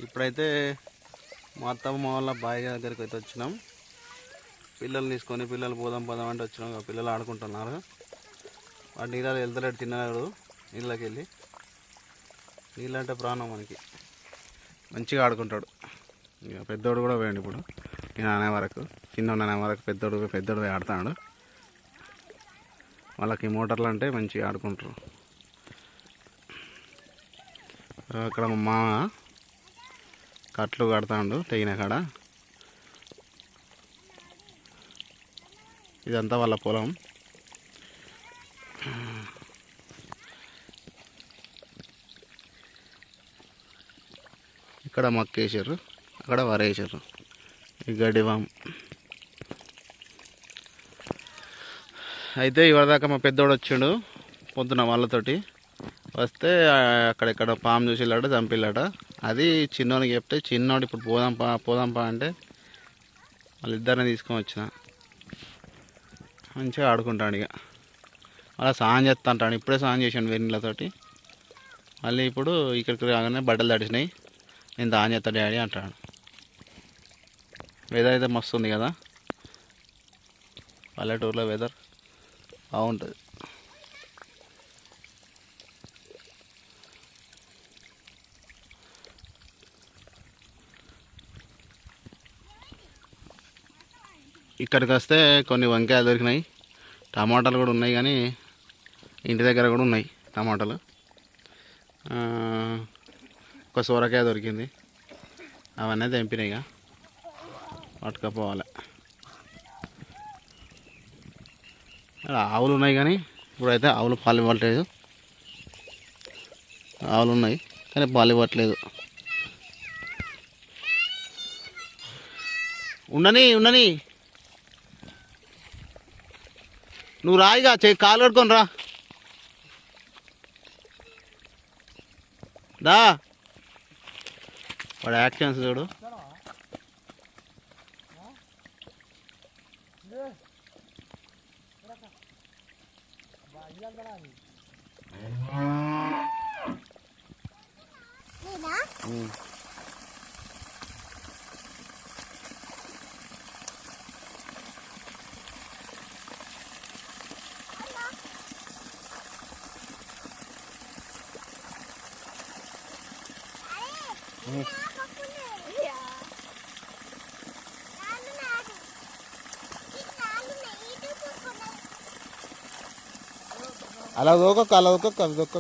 ఇప్పుడైతే మా అత్తమ్మ వాళ్ళ బావి దగ్గరికి అయితే వచ్చినాం. పిల్లలు తీసుకొని పిల్లలు పోదాం అంటే వచ్చినాం. పిల్లలు ఆడుకుంటున్నారు. వాడు నీళ్ళు వెళ్తలేడు, తిన్నాడు నీళ్ళకి వెళ్ళి. నీళ్ళంటే ప్రాణం మనకి. మంచిగా ఆడుకుంటాడు. ఇక పెద్దోడు కూడా పోయాడు ఇప్పుడు. నేను అనే వరకు, చిన్న అనే వరకు పెద్దోడు ఆడుతున్నాడు. వాళ్ళకి మోటార్లు అంటే మంచిగా ఆడుకుంటారు. అక్కడ మా మామ కట్లు కడతాడు తెగిన కాడ. ఇదంతా వాళ్ళ పొలం. ఇక్కడ మక్కేసారు, అక్కడ వరేసారు. ఈ గడ్డివాం అయితే ఇవాళదాకా మా పెద్దోడు వచ్చిండు పొద్దున వాళ్ళతోటి. వస్తే అక్కడెక్కడ పాము చూసిలాట, చంపిల్లాట. అది చిన్నోనికి చెప్తే చిన్నోడు ఇప్పుడు పోదాంపా అంటే వాళ్ళిద్దరిని తీసుకొని వచ్చిన. మంచిగా ఆడుకుంటాడు. ఇక అలా స్నానం చేస్తా అంటాడు. ఇప్పుడే స్నానం చేసాను వేడినీళ్ళతోటి. మళ్ళీ ఇప్పుడు ఇక్కడికి రాగానే బట్టలు తడిసినాయి, నేను దాని చేస్తా డాడీ అంటాడు. వెదర్ అయితే మస్తు ఉంది కదా, పల్లెటూరులో వెదర్ బాగుంటుంది. ఇక్కడికి వస్తే కొన్ని వంకాయలు దొరికినాయి, టమాటాలు కూడా ఉన్నాయి. కానీ ఇంటి దగ్గర కూడా ఉన్నాయి టమాటాలు. ఒక సొరకాయ దొరికింది, అవన్నీ తెంపినాయి. ఇక పట్టుకపోవాలి. ఆవులు ఉన్నాయి కానీ ఇప్పుడైతే ఆవులు పాలు ఇవ్వట్లేదు. ఆవులు ఉన్నాయి కానీ పాలు ఇవ్వట్లేదు. ఉండని నువ్వు రాయిగా కాలు కడుకొని రా. దా వాడు యాక్షన్స్ చూడు. అలా దొక్క